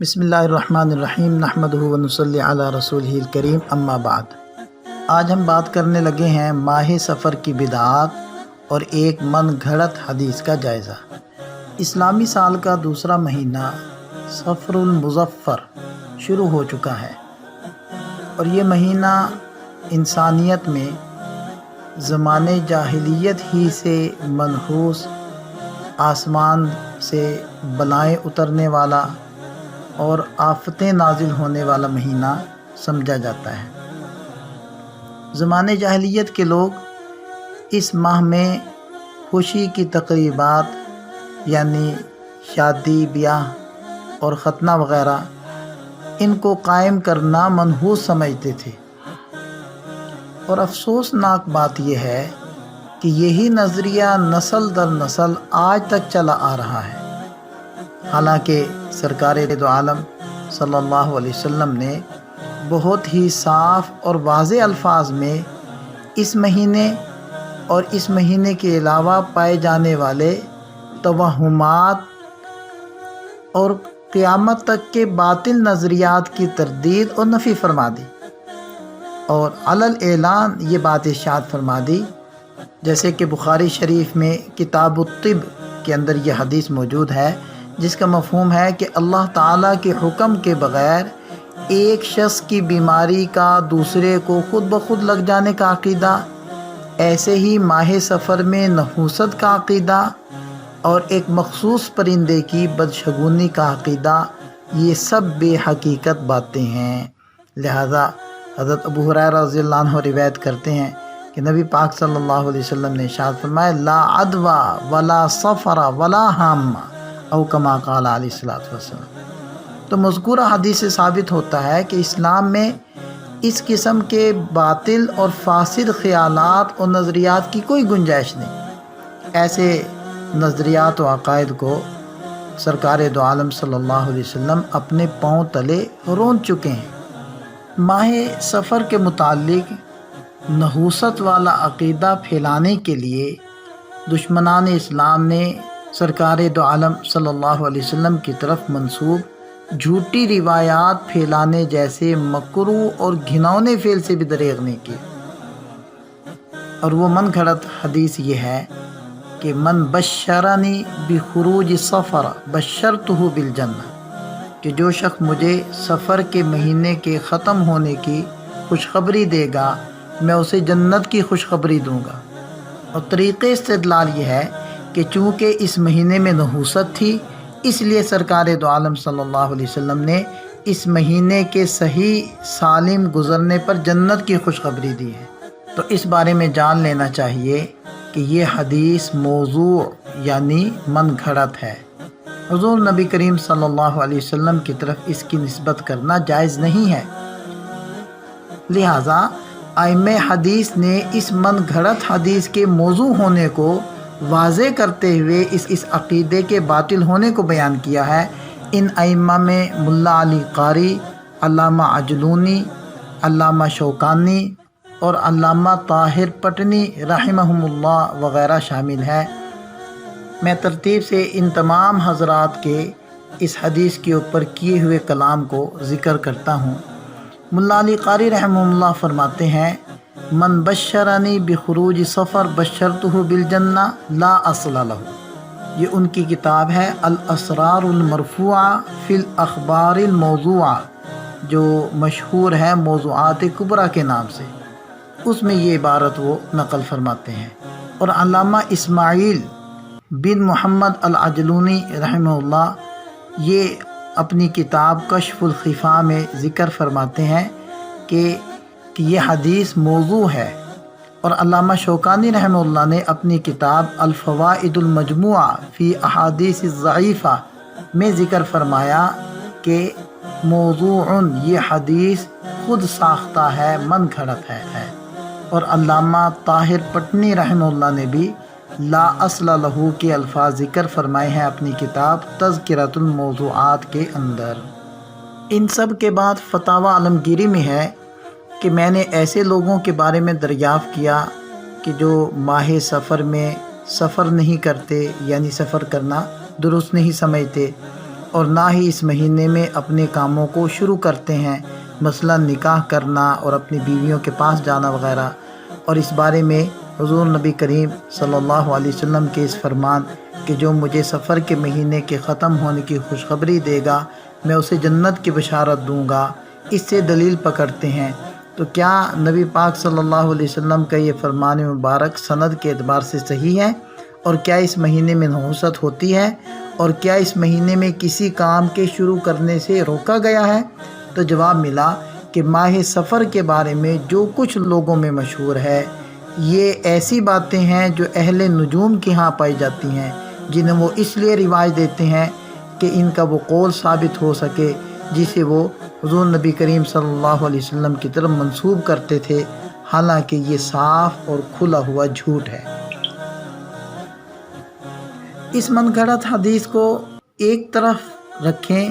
بسم اللہ الرحمن الرحیم نحمدہ ونصلی علی رسولہ الکریم اما بعد۔ آج ہم بات کرنے لگے ہیں ماہ سفر کی بدعات اور ایک من گھڑت حدیث کا جائزہ۔ اسلامی سال کا دوسرا مہینہ صفر المظفر شروع ہو چکا ہے اور یہ مہینہ انسانیت میں زمانے جاہلیت ہی سے منحوس آسمان سے بلائیں اترنے والا اور آفتیں نازل ہونے والا مہینہ سمجھا جاتا ہے۔ زمانے جاہلیت کے لوگ اس ماہ میں خوشی کی تقریبات یعنی شادی بیاہ اور ختنہ وغیرہ ان کو قائم کرنا منحوس سمجھتے تھے، اور افسوسناک بات یہ ہے کہ یہی نظریہ نسل در نسل آج تک چلا آ رہا ہے۔ حالانکہ سرکار دو عالم صلی اللہ علیہ وسلم نے بہت ہی صاف اور واضح الفاظ میں اس مہینے اور اس مہینے کے علاوہ پائے جانے والے توہمات اور قیامت تک کے باطل نظریات کی تردید اور نفی فرما دی، اور علل اعلان یہ بات ارشاد فرما دی، جیسے کہ بخاری شریف میں کتاب الطب کے اندر یہ حدیث موجود ہے، جس کا مفہوم ہے کہ اللہ تعالیٰ کے حکم کے بغیر ایک شخص کی بیماری کا دوسرے کو خود بخود لگ جانے کا عقیدہ، ایسے ہی ماہ سفر میں نحوست کا عقیدہ اور ایک مخصوص پرندے کی بدشگونی کا عقیدہ، یہ سب بے حقیقت باتیں ہیں۔ لہذا حضرت ابو ہریرہ رضی اللہ عنہ روایت کرتے ہیں کہ نبی پاک صلی اللہ علیہ وسلم نے ارشاد فرمایا، لا عدوى ولا صفر ولا حامہ او کما قال علیہ الصلوۃ والسلام۔ تو مذکورہ حدیث سے ثابت ہوتا ہے کہ اسلام میں اس قسم کے باطل اور فاسد خیالات اور نظریات کی کوئی گنجائش نہیں۔ ایسے نظریات و عقائد کو سرکار دو عالم صلی اللہ علیہ وسلم اپنے پاؤں تلے رون چکے ہیں۔ ماہ سفر کے متعلق نحوست والا عقیدہ پھیلانے کے لیے دشمنان اسلام نے سرکار دو عالم صلی اللہ علیہ وسلم کی طرف منسوب جھوٹی روایات پھیلانے جیسے مکروہ اور گھناؤنے فعل سے بھی دریغ نہیں کی، اور وہ من گھڑت حدیث یہ ہے کہ من بشرنی بخروج سفر بشرتہ بالجنہ، کہ جو شخص مجھے سفر کے مہینے کے ختم ہونے کی خوشخبری دے گا میں اسے جنت کی خوشخبری دوں گا۔ اور طریق استدلال یہ ہے کہ چونکہ اس مہینے میں نحوست تھی، اس لیے سرکار دو عالم صلی اللہ علیہ وسلم نے اس مہینے کے صحیح سالم گزرنے پر جنت کی خوشخبری دی ہے۔ تو اس بارے میں جان لینا چاہیے کہ یہ حدیث موضوع یعنی من گھڑت ہے۔ حضور نبی کریم صلی اللہ علیہ وسلم کی طرف اس کی نسبت کرنا جائز نہیں ہے۔ لہٰذا ائمہ حدیث نے اس من گھڑت حدیث کے موضوع ہونے کو واضح کرتے ہوئے اس عقیدے کے باطل ہونے کو بیان کیا ہے۔ ان ائمہ میں ملا علی قاری، علامہ عجلونی، علامہ شوکانی اور علامہ طاہر پٹنی رحمہم اللہ وغیرہ شامل ہے۔ میں ترتیب سے ان تمام حضرات کے اس حدیث کے اوپر کیے ہوئے کلام کو ذکر کرتا ہوں۔ ملا علی قاری رحمہ اللہ فرماتے ہیں، من بشرنی بخروج سفر بشرتہ بالجنہ لا اصل لہ، یہ ان کی کتاب ہے الاسرار المرفوعہ فی الاخبار الموضوعہ، جو مشہور ہے موضوعات کبریٰ کے نام سے۔ اس میں یہ عبارت وہ نقل فرماتے ہیں۔ اور علامہ اسماعیل بن محمد العجلونی رحمہ اللہ یہ اپنی کتاب کشف الخفاء میں ذکر فرماتے ہیں کہ یہ حدیث موضوع ہے، اور علامہ شوکانی رحمہ اللہ نے اپنی کتاب الفوائد المجموعہ فی احادیث الضعیفہ میں ذکر فرمایا کہ موضوع یہ حدیث خود ساختہ ہے، من گھڑت ہے۔ اور علامہ طاہر پٹنی رحمہ اللہ نے بھی لا اصل لہ کے الفاظ ذکر فرمائے ہیں اپنی کتاب تذکرۃ الموضوعات کے اندر۔ ان سب کے بعد فتاوی عالمگیری میں ہے کہ میں نے ایسے لوگوں کے بارے میں دریافت کیا کہ جو ماہ سفر میں سفر نہیں کرتے، یعنی سفر کرنا درست نہیں سمجھتے، اور نہ ہی اس مہینے میں اپنے کاموں کو شروع کرتے ہیں، مثلا نکاح کرنا اور اپنی بیویوں کے پاس جانا وغیرہ۔ اور اس بارے میں حضور نبی کریم صلی اللہ علیہ وسلم کے اس فرمان کہ جو مجھے سفر کے مہینے کے ختم ہونے کی خوشخبری دے گا میں اسے جنت کی بشارت دوں گا، اس سے دلیل پکڑتے ہیں۔ تو کیا نبی پاک صلی اللہ علیہ وسلم کا یہ فرمان مبارک سند کے اعتبار سے صحیح ہے؟ اور کیا اس مہینے میں نحوست ہوتی ہے؟ اور کیا اس مہینے میں کسی کام کے شروع کرنے سے روکا گیا ہے؟ تو جواب ملا کہ ماہ سفر کے بارے میں جو کچھ لوگوں میں مشہور ہے یہ ایسی باتیں ہیں جو اہل نجوم کے ہاں پائی جاتی ہیں، جنہیں وہ اس لیے رواج دیتے ہیں کہ ان کا وہ قول ثابت ہو سکے جسے وہ حضور نبی کریم صلی اللہ علیہ وسلم کی طرف منسوب کرتے تھے، حالانکہ یہ صاف اور کھلا ہوا جھوٹ ہے۔ اس من گھڑت حدیث کو ایک طرف رکھیں،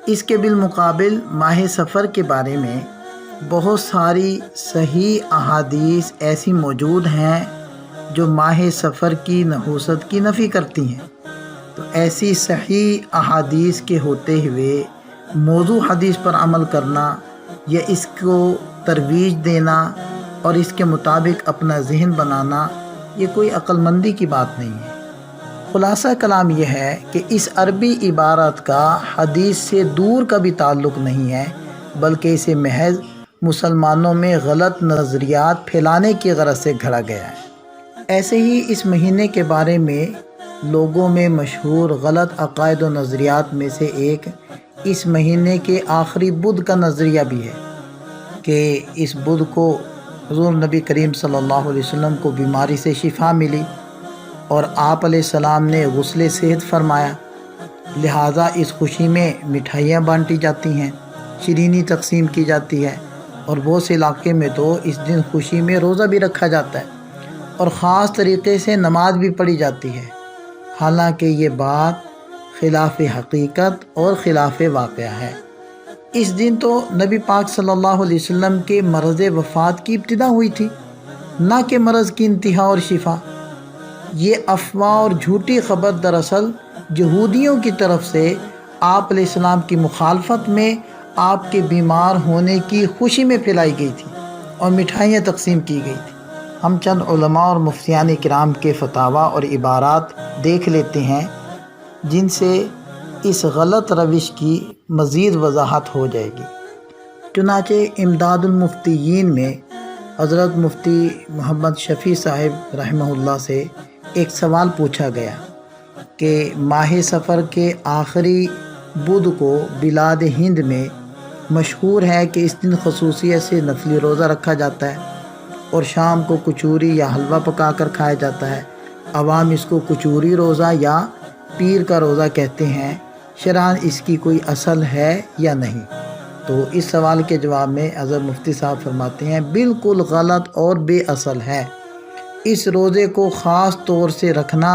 اس کے بالمقابل ماہ سفر کے بارے میں بہت ساری صحیح احادیث ایسی موجود ہیں جو ماہ سفر کی نحوست کی نفی کرتی ہیں۔ تو ایسی صحیح احادیث کے ہوتے ہوئے موضوع حدیث پر عمل کرنا یا اس کو ترویج دینا اور اس کے مطابق اپنا ذہن بنانا یہ کوئی عقل مندی کی بات نہیں ہے۔ خلاصہ کلام یہ ہے کہ اس عربی عبارت کا حدیث سے دور کا بھی تعلق نہیں ہے، بلکہ اسے محض مسلمانوں میں غلط نظریات پھیلانے کی غرض سے گھڑا گیا ہے۔ ایسے ہی اس مہینے کے بارے میں لوگوں میں مشہور غلط عقائد و نظریات میں سے ایک اس مہینے کے آخری بدھ کا نظریہ بھی ہے کہ اس بدھ کو حضور نبی کریم صلی اللہ علیہ وسلم کو بیماری سے شفا ملی اور آپ علیہ السلام نے غسل صحت فرمایا، لہٰذا اس خوشی میں مٹھائیاں بانٹی جاتی ہیں، شیرینی تقسیم کی جاتی ہے، اور بہت سے علاقے میں تو اس دن خوشی میں روزہ بھی رکھا جاتا ہے اور خاص طریقے سے نماز بھی پڑھی جاتی ہے، حالانکہ یہ بات خلاف حقیقت اور خلاف واقعہ ہے۔ اس دن تو نبی پاک صلی اللہ علیہ وسلم کے مرض وفات کی ابتدا ہوئی تھی، نہ کہ مرض کی انتہا اور شفا۔ یہ افواہ اور جھوٹی خبر دراصل یہودیوں کی طرف سے آپ علیہ السلام کی مخالفت میں آپ کے بیمار ہونے کی خوشی میں پھیلائی گئی تھی اور مٹھائیاں تقسیم کی گئی تھی۔ ہم چند علماء اور مفتیان کرام کے فتاویٰ اور عبارات دیکھ لیتے ہیں جن سے اس غلط روش کی مزید وضاحت ہو جائے گی۔ چنانچہ امداد المفتیین میں حضرت مفتی محمد شفیع صاحب رحمہ اللہ سے ایک سوال پوچھا گیا کہ ماہ سفر کے آخری بدھ کو بلاد ہند میں مشہور ہے کہ اس دن خصوصیت سے نفلی روزہ رکھا جاتا ہے اور شام کو کچوری یا حلوہ پکا کر کھایا جاتا ہے۔ عوام اس کو کچوری روزہ یا پیر کا روزہ کہتے ہیں، شرعاً اس کی کوئی اصل ہے یا نہیں؟ تو اس سوال کے جواب میں حضرت مفتی صاحب فرماتے ہیں بالکل غلط اور بے اصل ہے۔ اس روزے کو خاص طور سے رکھنا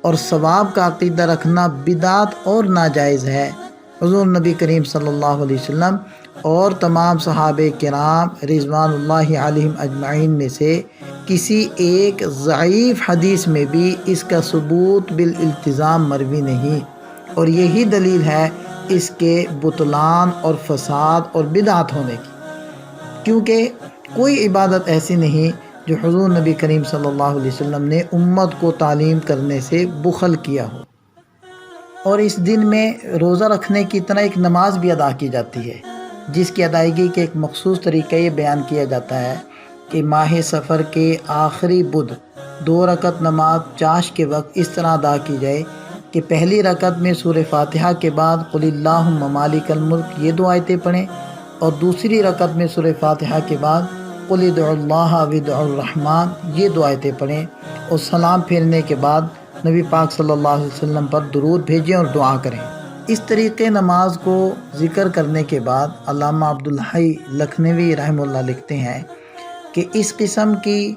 اور ثواب کا عقیدہ رکھنا بدعت اور ناجائز ہے۔ حضور نبی کریم صلی اللہ علیہ وسلم اور تمام صحابہ کرام رضوان اللہ علیہم اجمعین میں سے کسی ایک ضعیف حدیث میں بھی اس کا ثبوت بالالتزام مروی نہیں، اور یہی دلیل ہے اس کے بطلان اور فساد اور بدعت ہونے کی، کیونکہ کوئی عبادت ایسی نہیں جو حضور نبی کریم صلی اللہ علیہ وسلم نے امت کو تعلیم کرنے سے بخل کیا ہو۔ اور اس دن میں روزہ رکھنے کی طرح ایک نماز بھی ادا کی جاتی ہے جس کی ادائیگی کے ایک مخصوص طریقہ یہ بیان کیا جاتا ہے کہ ماہ سفر کے آخری بدھ 2 رکعت نماز چاش کے وقت اس طرح ادا کی جائے کہ پہلی رکعت میں سورہ فاتحہ کے بعد قل اللہم مالک الملک یہ 2 آیتیں پڑھیں، اور دوسری رکعت میں سورہ فاتحہ کے بعد قل ادعوا اللہ وادعوا الرحمن یہ 2 آیتیں پڑھیں، اور سلام پھیرنے کے بعد نبی پاک صلی اللہ علیہ وسلم پر درود بھیجیں اور دعا کریں۔ اس طریقے نماز کو ذکر کرنے کے بعد علامہ عبدالحی لکھنوی رحمہ اللہ لکھتے ہیں کہ اس قسم کی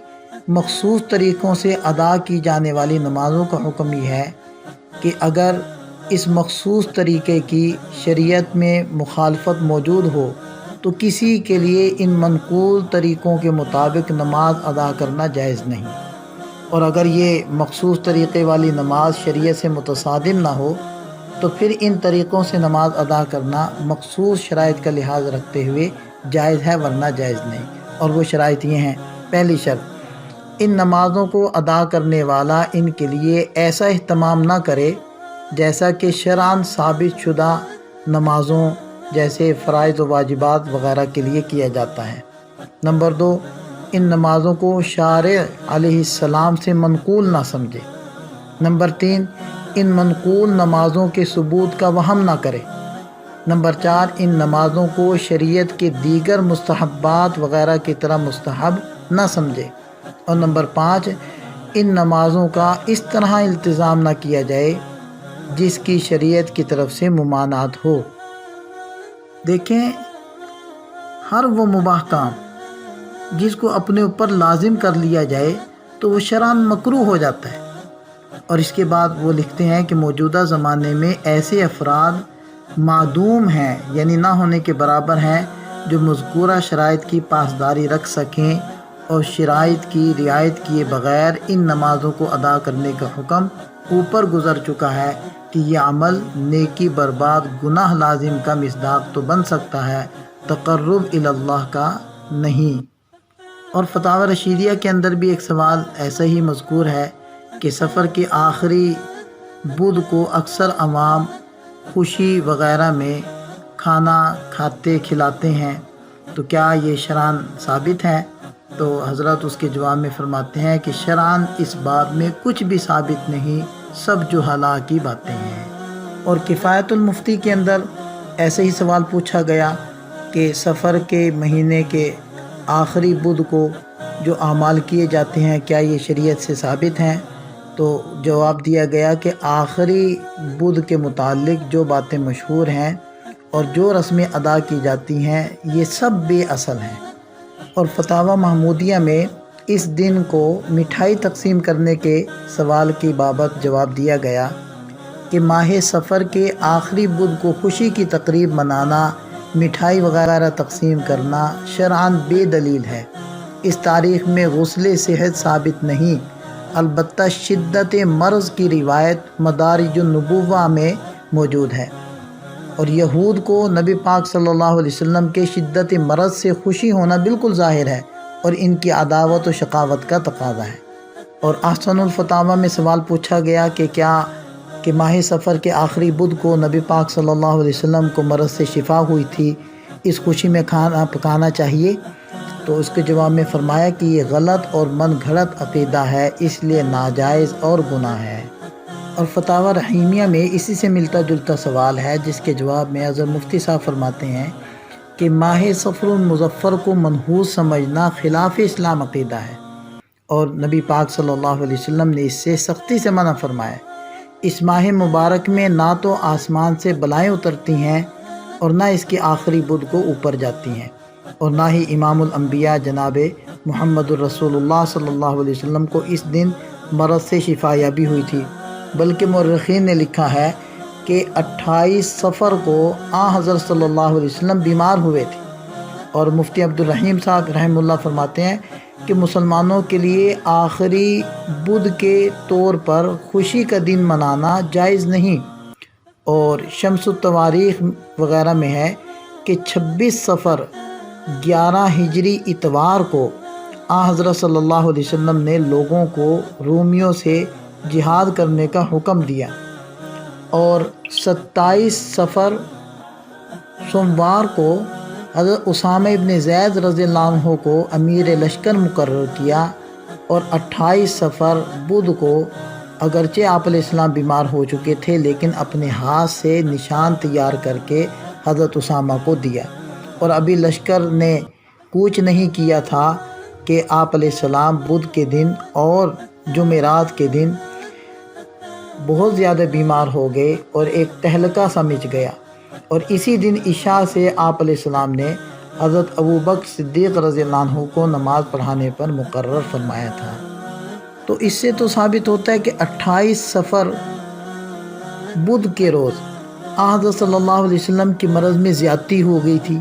مخصوص طریقوں سے ادا کی جانے والی نمازوں کا حکم یہ ہے کہ اگر اس مخصوص طریقے کی شریعت میں مخالفت موجود ہو تو کسی کے لیے ان منقول طریقوں کے مطابق نماز ادا کرنا جائز نہیں، اور اگر یہ مخصوص طریقے والی نماز شریعت سے متصادم نہ ہو تو پھر ان طریقوں سے نماز ادا کرنا مخصوص شرائط کا لحاظ رکھتے ہوئے جائز ہے، ورنہ جائز نہیں۔ اور وہ شرائط یہ ہیں: پہلی شرط، ان نمازوں کو ادا کرنے والا ان کے لیے ایسا اہتمام نہ کرے جیسا کہ شرعاً ثابت شدہ نمازوں جیسے فرائض و واجبات وغیرہ کے لیے کیا جاتا ہے۔ نمبر دو، ان نمازوں کو شارع علیہ السلام سے منقول نہ سمجھے۔ نمبر تین، ان منقول نمازوں کے ثبوت کا وہم نہ کرے۔ نمبر چار، ان نمازوں کو شریعت کے دیگر مستحبات وغیرہ کی طرح مستحب نہ سمجھے۔ اور نمبر پانچ، ان نمازوں کا اس طرح التزام نہ کیا جائے جس کی شریعت کی طرف سے ممانعت ہو۔ دیکھیں، ہر وہ مباح کام جس کو اپنے اوپر لازم کر لیا جائے تو وہ شرعاً مکروہ ہو جاتا ہے۔ اور اس کے بعد وہ لکھتے ہیں کہ موجودہ زمانے میں ایسے افراد معدوم ہیں، یعنی نہ ہونے کے برابر ہیں، جو مذکورہ شرائط کی پاسداری رکھ سکیں، اور شرائط کی رعایت کیے بغیر ان نمازوں کو ادا کرنے کا حکم اوپر گزر چکا ہے کہ یہ عمل نیکی برباد گناہ لازم کا مصداق تو بن سکتا ہے، تقرب الی اللہ کا نہیں۔ اور فتاوی رشیدیہ کے اندر بھی ایک سوال ایسا ہی مذکور ہے کہ سفر کے آخری بدھ کو اکثر عوام خوشی وغیرہ میں کھانا کھاتے کھلاتے ہیں، تو کیا یہ شرعاً ثابت ہے؟ تو حضرت اس کے جواب میں فرماتے ہیں کہ شرعاً اس باب میں کچھ بھی ثابت نہیں، سب جہلاء کی باتیں ہیں۔ اور کفایت المفتی کے اندر ایسے ہی سوال پوچھا گیا کہ سفر کے مہینے کے آخری بدھ کو جو اعمال کیے جاتے ہیں کیا یہ شریعت سے ثابت ہیں؟ تو جواب دیا گیا کہ آخری بدھ کے متعلق جو باتیں مشہور ہیں اور جو رسمیں ادا کی جاتی ہیں یہ سب بے اصل ہیں۔ اور فتاوی محمودیہ میں اس دن کو مٹھائی تقسیم کرنے کے سوال کی بابت جواب دیا گیا کہ ماہ سفر کے آخری بدھ کو خوشی کی تقریب منانا، مٹھائی وغیرہ تقسیم کرنا شرعاً بے دلیل ہے۔ اس تاریخ میں غسل صحت ثابت نہیں، البتہ شدت مرض کی روایت مدارج النبوہ میں موجود ہے، اور یہود کو نبی پاک صلی اللہ علیہ وسلم کے شدت مرض سے خوشی ہونا بالکل ظاہر ہے، اور ان کی عداوت و شقاوت کا تقاضا ہے۔ اور احسن الفتاوی میں سوال پوچھا گیا کہ کیا کہ ماہ سفر کے آخری بدھ کو نبی پاک صلی اللہ علیہ وسلم کو مرض سے شفا ہوئی تھی، اس خوشی میں کھانا پکانا چاہیے؟ تو اس کے جواب میں فرمایا کہ یہ غلط اور من گھڑت عقیدہ ہے، اس لیے ناجائز اور گناہ ہے۔ اور فتاوی رحیمیہ میں اسی سے ملتا جلتا سوال ہے، جس کے جواب میں حضرت مفتی صاحب فرماتے ہیں کہ ماہ سفر المظفر کو منحوس سمجھنا خلاف اسلام عقیدہ ہے، اور نبی پاک صلی اللہ علیہ وسلم نے اس سے سختی سے منع فرمایا۔ اس ماہ مبارک میں نہ تو آسمان سے بلائیں اترتی ہیں اور نہ اس کے آخری بدھ کو اوپر جاتی ہیں، اور نہ ہی امام الانبیاء جناب محمد الرسول اللہ صلی اللہ علیہ وسلم کو اس دن مرض سے شفا یابی ہوئی تھی، بلکہ مورخین نے لکھا ہے کہ 28 صفر کو حضرت صلی اللہ علیہ وسلم بیمار ہوئے تھے۔ اور مفتی عبدالرحیم صاحب رحمہ اللہ فرماتے ہیں کہ مسلمانوں کے لیے آخری بدھ کے طور پر خوشی کا دن منانا جائز نہیں، اور شمس التواریخ وغیرہ میں ہے کہ 26 صفر 11 ہجری اتوار کو حضرت صلی اللہ علیہ وسلم نے لوگوں کو رومیوں سے جہاد کرنے کا حکم دیا، اور 27 صفر سوموار کو حضرت اسامہ ابن زید رضی اللہ عنہ کو امیر لشکر مقرر کیا، اور 28 صفر بدھ کو اگرچہ آپ علیہ السلام بیمار ہو چکے تھے لیکن اپنے ہاتھ سے نشان تیار کر کے حضرت اسامہ کو دیا، اور ابھی لشکر نے کوچ نہیں کیا تھا کہ آپ علیہ السلام بدھ کے دن اور جمعرات کے دن بہت زیادہ بیمار ہو گئے اور ایک تہلکہ سا مچ گیا، اور اسی دن عشاء سے آپ علیہ السلام نے حضرت ابوبکر صدیق رضی اللہ عنہ کو نماز پڑھانے پر مقرر فرمایا تھا۔ تو اس سے تو ثابت ہوتا ہے کہ 28 صفر بدھ کے روز حضرت صلی اللہ علیہ وسلم کی مرض میں زیادتی ہو گئی تھی،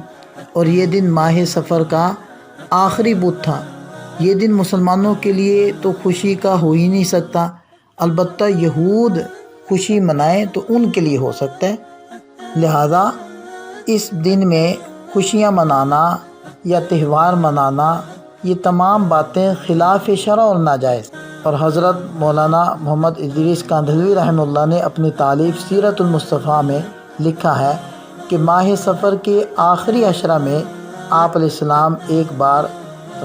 اور یہ دن ماہ سفر کا آخری بدھ تھا۔ یہ دن مسلمانوں کے لیے تو خوشی کا ہو ہی نہیں سکتا، البتہ یہود خوشی منائیں تو ان کے لیے ہو سکتا ہے، لہذا اس دن میں خوشیاں منانا یا تہوار منانا یہ تمام باتیں خلاف شرع اور ناجائز۔ اور حضرت مولانا محمد ادریس کاندھلوی رحمہ اللہ نے اپنی تالیف سیرت المصطفیٰ میں لکھا ہے کہ ماہ سفر کے آخری عشرہ میں آپ علیہ السلام ایک بار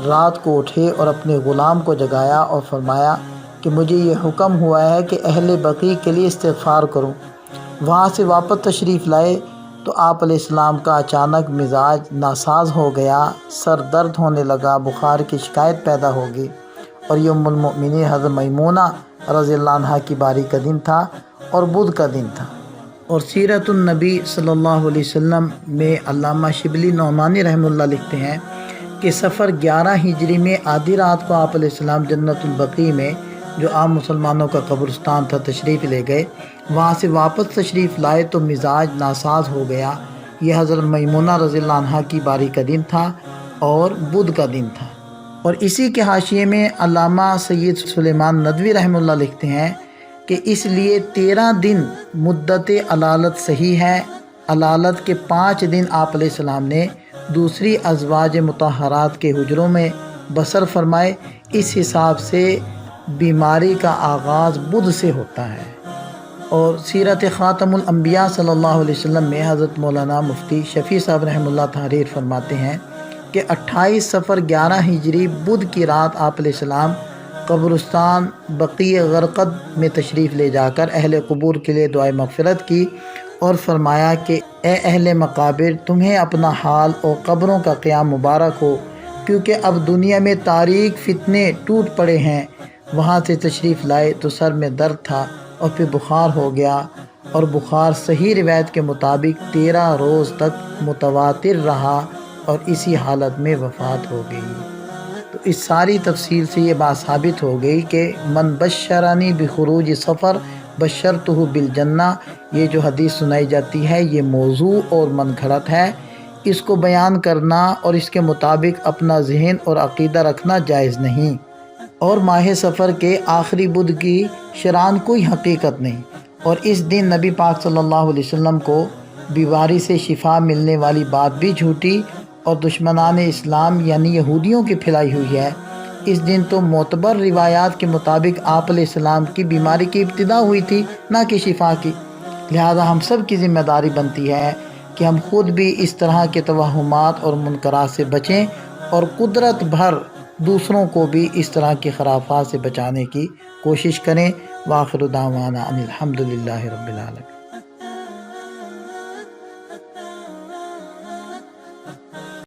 رات کو اٹھے اور اپنے غلام کو جگایا اور فرمایا کہ مجھے یہ حکم ہوا ہے کہ اہل بقیع کے لیے استغفار کروں۔ وہاں سے واپس تشریف لائے تو آپ علیہ السلام کا اچانک مزاج ناساز ہو گیا، سر درد ہونے لگا، بخار کی شکایت پیدا ہو گئی، اور یہ ام المؤمنین حضرت میمونہ رضی اللہ عنہ کی باری کا دن تھا اور بدھ کا دن تھا۔ اور سیرت النبی صلی اللہ علیہ وسلم میں علامہ شبلی نعمانی رحمہ اللہ لکھتے ہیں کہ سفر 11 ہجری میں آدھی رات کو آپ علیہ السلام جنت البقیع میں، جو عام مسلمانوں کا قبرستان تھا، تشریف لے گئے۔ وہاں سے واپس تشریف لائے تو مزاج ناساز ہو گیا۔ یہ حضرت میمونہ رضی اللہ عنہ کی باری کا دن تھا اور بدھ کا دن تھا۔ اور اسی کے حاشیے میں علامہ سید سلیمان ندوی رحمہ اللہ لکھتے ہیں کہ اس لیے 13 دن مدت علالت صحیح ہے۔ علالت کے 5 دن آپ علیہ السلام نے دوسری ازواج مطہرات کے حجروں میں بسر فرمائے۔ اس حساب سے بیماری کا آغاز بدھ سے ہوتا ہے۔ اور سیرت خاتم الانبیاء صلی اللہ علیہ وسلم میں حضرت مولانا مفتی شفیع صاحب رحمہ اللہ تحریر فرماتے ہیں کہ 28 صفر 11 ہجری بدھ کی رات آپ علیہ السلام قبرستان بقیع غرقد میں تشریف لے جا کر اہل قبور کے لیے دعائے مغفرت کی اور فرمایا کہ اے اہل مقابر، تمہیں اپنا حال اور قبروں کا قیام مبارک ہو، کیونکہ اب دنیا میں تاریک فتنے ٹوٹ پڑے ہیں۔ وہاں سے تشریف لائے تو سر میں درد تھا اور پھر بخار ہو گیا، اور بخار صحیح روایت کے مطابق 13 روز تک متواتر رہا اور اسی حالت میں وفات ہو گئی۔ تو اس ساری تفصیل سے یہ بات ثابت ہو گئی کہ من بشرانی بخروج سفر بشرتہ بالجنہ، یہ جو حدیث سنائی جاتی ہے یہ موضوع اور من گھڑت ہے۔ اس کو بیان کرنا اور اس کے مطابق اپنا ذہن اور عقیدہ رکھنا جائز نہیں۔ اور ماہ سفر کے آخری بدھ کی شران کوئی حقیقت نہیں، اور اس دن نبی پاک صلی اللہ علیہ وسلم کو بیماری سے شفا ملنے والی بات بھی جھوٹی اور دشمنان اسلام یعنی یہودیوں کی پھیلائی ہوئی ہے۔ اس دن تو معتبر روایات کے مطابق آپ علیہ السلام کی بیماری کی ابتدا ہوئی تھی، نہ کہ شفا کی۔ لہذا ہم سب کی ذمہ داری بنتی ہے کہ ہم خود بھی اس طرح کے توہمات اور منکرات سے بچیں اور قدرت بھر دوسروں کو بھی اس طرح کی خرافات سے بچانے کی کوشش کریں۔ وآخر دعوانا ان الحمد للہ رب العالمین۔